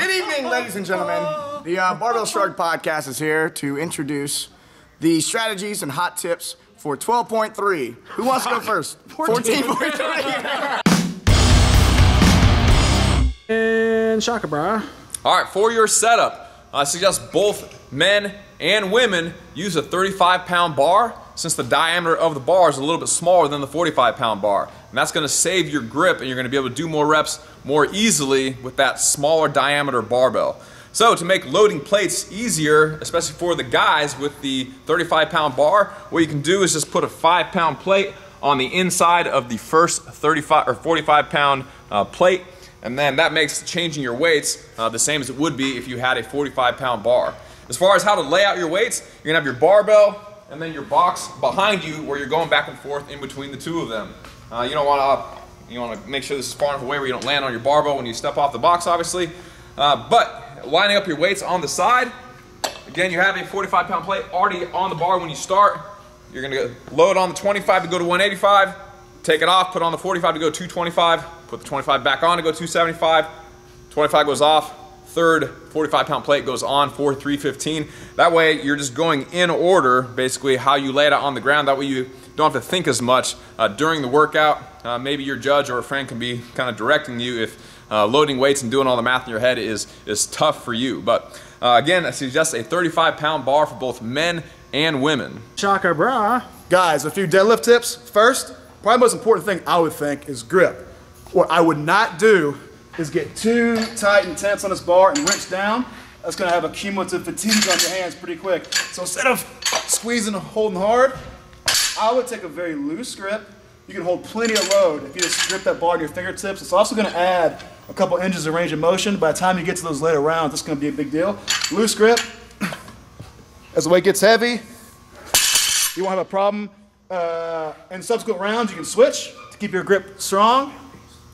Good evening, ladies and gentlemen. The Barbell Shrugged podcast is here to introduce the strategies and hot tips for 12.3. Who wants to go first? 14.3. And shaka bra. All right, for your setup, I suggest both men and women use a 35-pound bar, since the diameter of the bar is a little bit smaller than the 45-pound bar. And that's going to save your grip, and you're going to be able to do more reps more easily with that smaller diameter barbell. So to make loading plates easier, especially for the guys with the 35-pound bar, what you can do is just put a 5-pound plate on the inside of the first 35 or 45-pound plate, and then that makes changing your weights the same as it would be if you had a 45-pound bar. As far as how to lay out your weights, you're going to have your barbell and then your box behind you where you're going back and forth in between the two of them. You want to make sure this is far enough away where you don't land on your barbell when you step off the box, obviously. But lining up your weights on the side, again, you have a 45-pound plate already on the bar when you start. You're going to load on the 25 to go to 185, take it off, put on the 45 to go 225, put the 25 back on to go 275, 25 goes off, third 45-pound plate goes on for 315. That way you're just going in order, basically how you lay it out on the ground. That way you don't have to think as much during the workout. Maybe your judge or a friend can be kind of directing you if loading weights and doing all the math in your head is tough for you. But again, I suggest a 35-pound bar for both men and women. Shaka bra. Guys, a few deadlift tips. First, probably the most important thing I would think is grip. What I would not do is get too tight and tense on this bar and wrench down. That's going to have a cumulative fatigue on your hands pretty quick. So instead of squeezing and holding hard, I would take a very loose grip. You can hold plenty of load if you just grip that bar in your fingertips. It's also going to add a couple inches of range of motion. By the time you get to those later rounds, it's going to be a big deal. Loose grip. As the weight gets heavy, you won't have a problem. In subsequent rounds, you can switch to keep your grip strong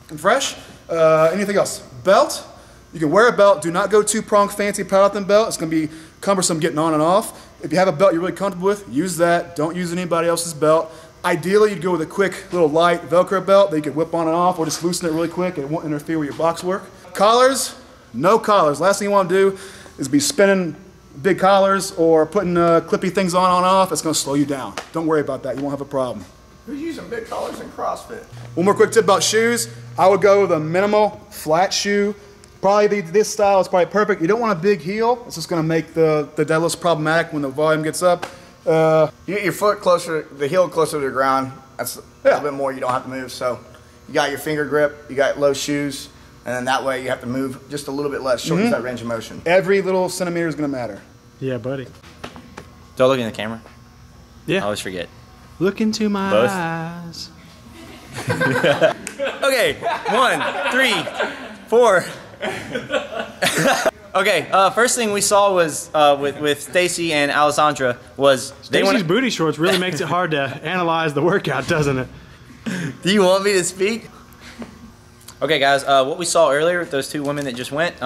and fresh. Anything else? Belt. You can wear a belt. Do not go two-prong fancy powerlifting belt. It's going to be cumbersome getting on and off. If you have a belt you're really comfortable with, use that. Don't use anybody else's belt. Ideally, you'd go with a quick little light Velcro belt that you could whip on and off, or just loosen it really quick and it won't interfere with your box work. Collars, no collars. Last thing you want to do is be spinning big collars or putting clippy things on and off. It's going to slow you down. Don't worry about that. You won't have a problem. Who's using big collars in CrossFit? One more quick tip about shoes. I would go with a minimal flat shoe. Probably this style is probably perfect. You don't want a big heel. It's just going to make the deadlifts problematic when the volume gets up. You get your foot closer, the heel closer to the ground. That's a little bit more you don't have to move. So you got your finger grip, you got low shoes, and then that way you have to move just a little bit less, shortens that range of motion. Every little centimeter is going to matter. Yeah, buddy. Do I look in the camera? Yeah. I always forget. Look into my Both? eyes. Okay, 1, 3, 4. Okay, first thing we saw was with Stacy and Alessandra was Stacy's booty shorts really makes it hard to analyze the workout, doesn't it? Do you want me to speak? Okay, guys, what we saw earlier, those two women that just went,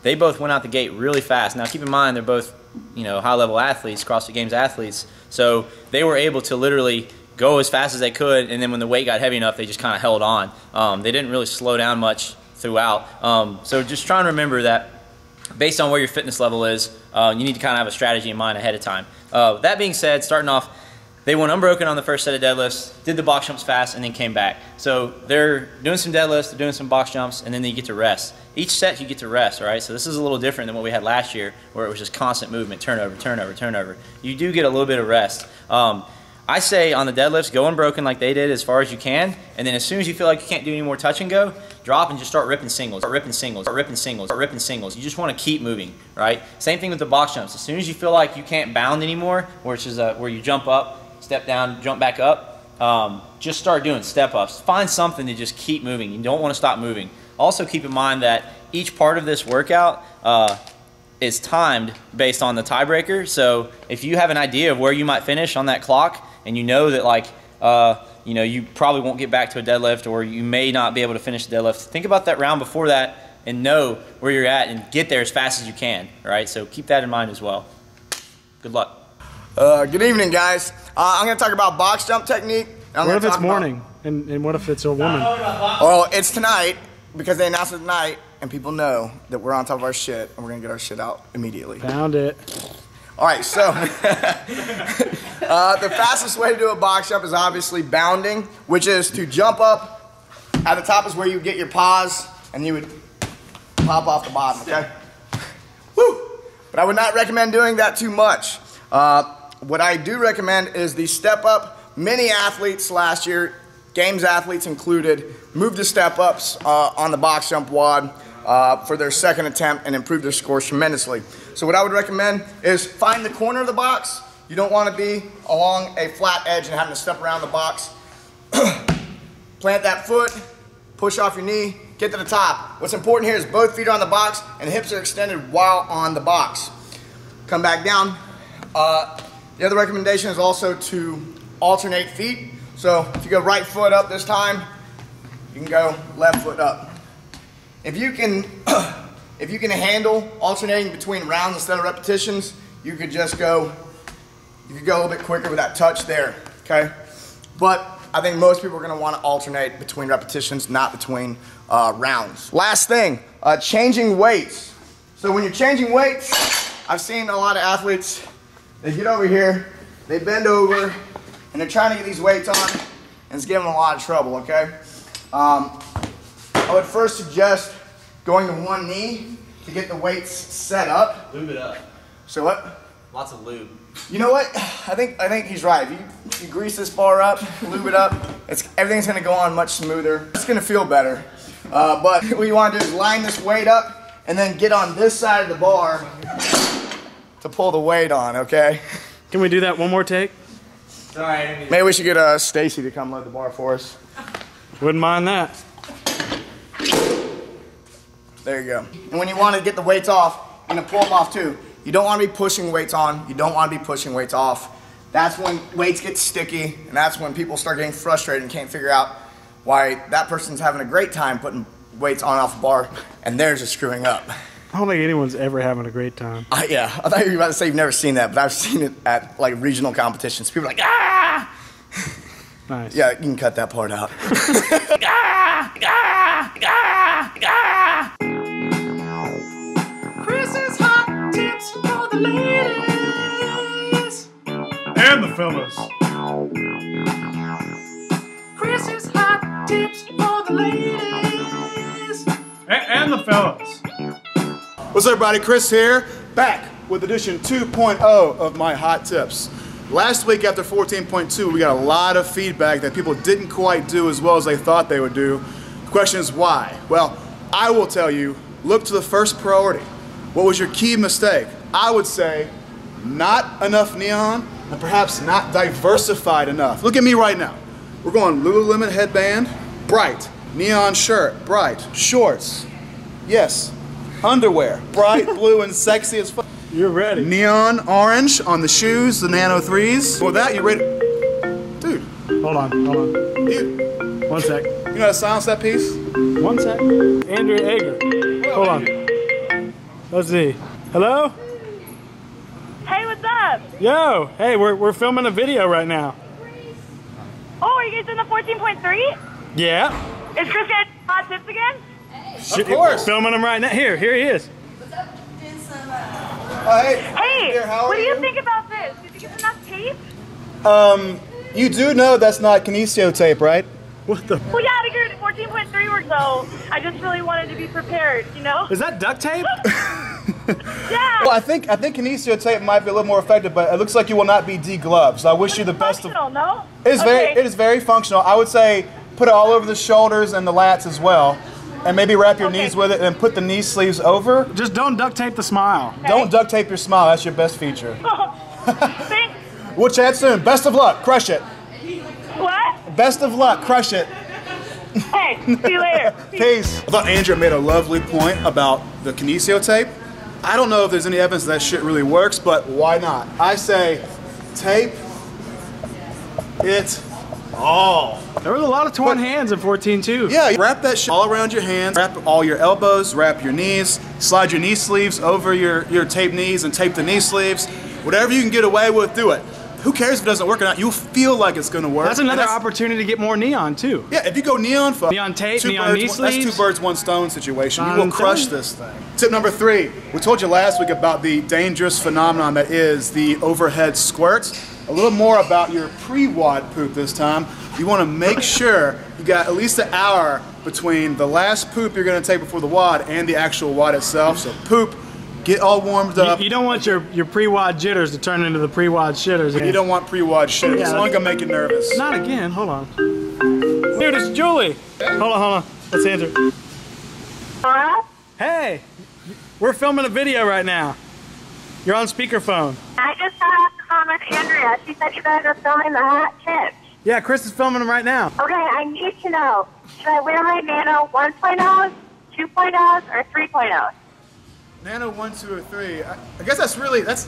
they both went out the gate really fast. Now, keep in mind, they're both, high-level athletes, CrossFit Games athletes, so they were able to literally go as fast as they could, and then when the weight got heavy enough, they just kind of held on. They didn't really slow down much throughout. So just try and remember that based on where your fitness level is, you need to kind of have a strategy in mind ahead of time. That being said, starting off, they went unbroken on the first set of deadlifts, did the box jumps fast, and then came back. So they're doing some deadlifts, they're doing some box jumps, and then they get to rest. Each set you get to rest, all right? So this is a little different than what we had last year, where it was just constant movement, turnover, turnover, turnover. You do get a little bit of rest. I say on the deadlifts, go unbroken like they did as far as you can, and then as soon as you feel like you can't do any more touch and go, drop and just start ripping singles, start ripping singles, start ripping singles, start ripping singles. You just want to keep moving, right? Same thing with the box jumps. As soon as you feel like you can't bound anymore, which is where you jump up, step down, jump back up, just start doing step ups. Find something to just keep moving. You don't want to stop moving. Also keep in mind that each part of this workout is timed based on the tiebreaker. So if you have an idea of where you might finish on that clock, and you know that you probably won't get back to a deadlift, or you may not be able to finish the deadlift, think about that round before that and know where you're at and get there as fast as you can, right? So keep that in mind as well. Good luck. Good evening, guys. I'm going to talk about box jump technique. What if it's morning, and what if it's a woman? Well, it's tonight, because they announced it tonight, and people know that we're on top of our shit and we're gonna get our shit out immediately. Found it. All right, so the fastest way to do a box jump is obviously bounding, which is to jump up. At the top is where you get your pause, and you would pop off the bottom, okay? Woo! But I would not recommend doing that too much. What I do recommend is the step up. Many athletes last year, games athletes included, moved to step ups on the box jump WOD for their second attempt and improved their scores tremendously. So what I would recommend is find the corner of the box. You don't want to be along a flat edge and having to step around the box. Plant that foot, push off your knee, get to the top. What's important here is both feet are on the box and the hips are extended while on the box. Come back down. The other recommendation is also to alternate feet. So if you go right foot up this time, you can go left foot up. If you can handle alternating between rounds instead of repetitions, you could just go, you could go a little bit quicker with that touch there, okay? But I think most people are gonna wanna alternate between repetitions, not between rounds. Last thing, changing weights. So when you're changing weights, I've seen a lot of athletes, they get over here, they bend over, and they're trying to get these weights on, and it's giving them a lot of trouble, okay? I would first suggest going to one knee to get the weights set up. Lube it up. So what? Lots of lube. You know what? I think he's right. If you grease this bar up, lube it up, everything's gonna go on much smoother. It's gonna feel better. But what you wanna do is line this weight up and then get on this side of the bar to pull the weight on, okay? Can we do that one more take? Sorry. Maybe we should get Stacy to come load the bar for us. Wouldn't mind that. There you go. And when you want to get the weights off, you're gonna pull them off too. You don't want to be pushing weights on. You don't want to be pushing weights off. That's when weights get sticky, and that's when people start getting frustrated and can't figure out why that person's having a great time putting weights on and off the bar, and theirs is screwing up. I don't think anyone's ever having a great time. Yeah, I thought you were about to say you've never seen that, but I've seen it at like regional competitions. People are like, ah! Nice. Yeah, you can cut that part out. Chris's hot tips for the ladies and the fellas. Chris's hot tips for the ladies and the fellas. What's up, everybody? Chris here, back with edition 2.0 of my hot tips. Last week after 14.2, we got a lot of feedback that people didn't quite do as well as they thought they would do. The question is why? Well, I will tell you, look to the first priority. What was your key mistake? I would say not enough neon and perhaps not diversified enough. Look at me right now. We're going Lululemon headband, bright. Neon shirt, bright. Shorts, yes. Underwear, bright blue and sexy as fuck. You're ready. Neon orange on the shoes, the Nano 3s. For that, you ready? Dude. Hold on. You 1 sec. know how to silence that piece? 1 sec. Andrew Ager. Hold on. Let's see. Hello? Hey, what's up? Yo. Hey, we're filming a video right now. Oh, are you guys in the 14.3? Yeah. Is Chris getting hot tips again? Of course. Filming him right now. Here he is. Hey, what do you think about this? Do you think it's enough tape? You do know that's not Kinesio tape, right? What the? Well, yeah, I figured 14.3 works, so I just really wanted to be prepared, you know? Is that duct tape? Yeah. Well, I think Kinesio tape might be a little more effective, but it looks like you will not be degloved. So I wish you the best of. No? It is very functional. I would say put it all over the shoulders and the lats as well. And maybe wrap your knees with it and put the knee sleeves over. Just don't duct tape the smile. Okay. Don't duct tape your smile. That's your best feature. Thanks. We'll chat soon. Best of luck. Crush it. What? Best of luck. Crush it. Hey, see you later. Peace. I thought Andrea made a lovely point about the Kinesio tape. I don't know if there's any evidence that shit really works, but why not? I say tape it all. There was a lot of torn hands in 14.2. Yeah, wrap that shit all around your hands, wrap all your elbows, wrap your knees, slide your knee sleeves over your taped knees and tape the knee sleeves. Whatever you can get away with, do it. who cares if it doesn't work or not? You'll feel like it's going to work. That's another opportunity to get more neon too. Yeah, if you go neon, neon tape, neon knee sleeves. That's 2 birds, 1 stone situation. You will crush this thing. Tip number 3. We told you last week about the dangerous phenomenon that is the overhead squirts. A little more about your pre-WOD poop this time. You want to make sure you got at least an hour between the last poop you're going to take before the WOD and the actual WOD itself. So poop, get all warmed up. You don't want your pre-WOD jitters to turn into the pre-WOD shitters. You don't want pre-WOD shitters. It's only going to make you nervous. Not again. Hold on. Dude, it's Julie. Hold on. Let's answer. Hello? Hey, we're filming a video right now. You're on speakerphone. I just got off the phone with Andrea. She said you guys are filming the hot tips. Yeah, Chris is filming them right now. Okay, I need to know, should I wear my Nano 1.0s, 2.0s, or 3.0s? Nano 1, 2, or 3. I guess that's really that's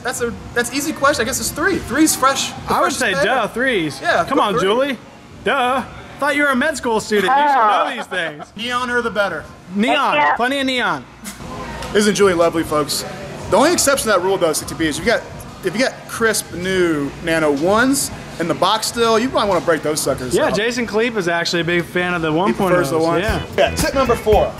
easy question. I guess it's 3. 3's fresh. I would say duh, 3s. Yeah, come on, 3. Julie. Duh. Thought you were a med school student. You should know these things. Neon the better. Neon. Plenty of neon. Isn't Julie lovely, folks? The only exception to that rule, though, CTB, is if you got crisp new Nano 1s in the box still, you might want to break those suckers out. Jason Kleep is actually a big fan of the 1.0s. Yeah. Tip number 4.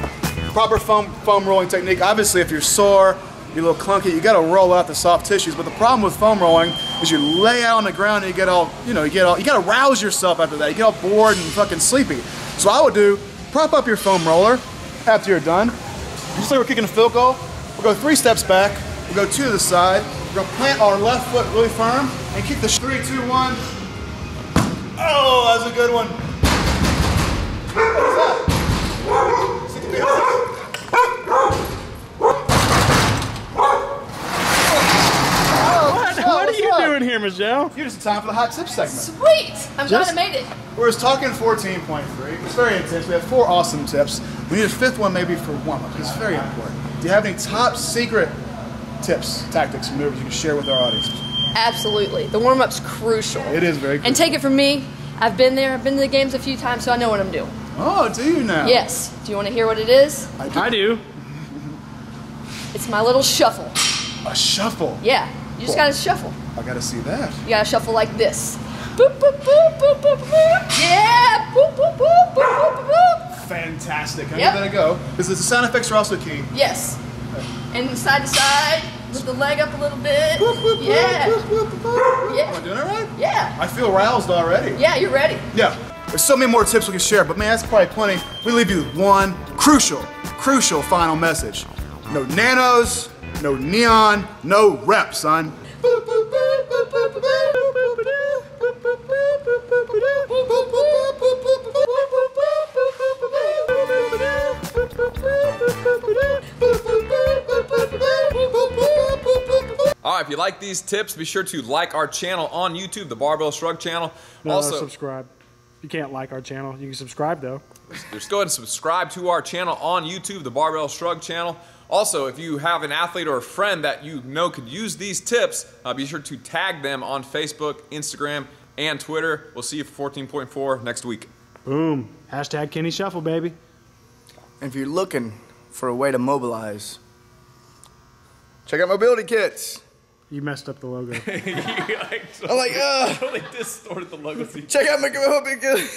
Proper foam rolling technique. Obviously, if you're sore, you're a little clunky, you got to roll out the soft tissues. But the problem with foam rolling is you lay out on the ground and you get all, you got to rouse yourself after that. You get all bored and fucking sleepy. So I would do, prop up your foam roller after you're done. Just like we're kicking a field goal. We'll go 3 steps back. We'll go 2 to the side. We're going to plant our left foot really firm and kick the 3, 2, 1. Oh, that's a good one. What was that? What are you doing here, Michelle? You're just in time for the hot tip segment. Sweet! I'm glad I made it. We're just talking 14.3. It's very intense. We have 4 awesome tips. We need a 5th one maybe for warm-up. It's very important. Do you have any top secret tips, tactics, maneuvers you can share with our audience? Absolutely. The warm-up's crucial. It is very crucial. And take it from me, I've been there, I've been to the games a few times, so I know what I'm doing. Oh, do you now? Yes. Do you want to hear what it is? I do. It's my little shuffle. A shuffle? Yeah. You just gotta shuffle. I gotta see that. You gotta shuffle like this. Boop, boop, boop, boop, boop, boop. Yeah! Boop, boop, boop, boop, boop, boop, boop. Fantastic. I'll give that a go. Because the sound effects are also key. Yes. And side to side, lift the leg up a little bit. Boop, boop, Yeah. boop, boop, boop, boop. Yeah. Am I doing it right? Yeah. I feel roused already. Yeah, you're ready. Yeah. There's so many more tips we can share, but man, that's probably plenty. We leave you with one crucial final message. No nanos, no neon, no rep, son. All right, if you like these tips, be sure to like our channel on YouTube, the Barbell Shrugged channel. No, also, subscribe. You can't like our channel. You can subscribe, though. just go ahead and subscribe to our channel on YouTube, the Barbell Shrugged channel. Also, if you have an athlete or a friend that you know could use these tips, be sure to tag them on Facebook, Instagram, and Twitter. We'll see you for 14.4 next week. Boom. Hashtag Kenny Shuffle, baby. And if you're looking for a way to mobilize, check out mobility kits. You messed up the logo. I'm like, Totally distorted the logo. check out my mobility kit.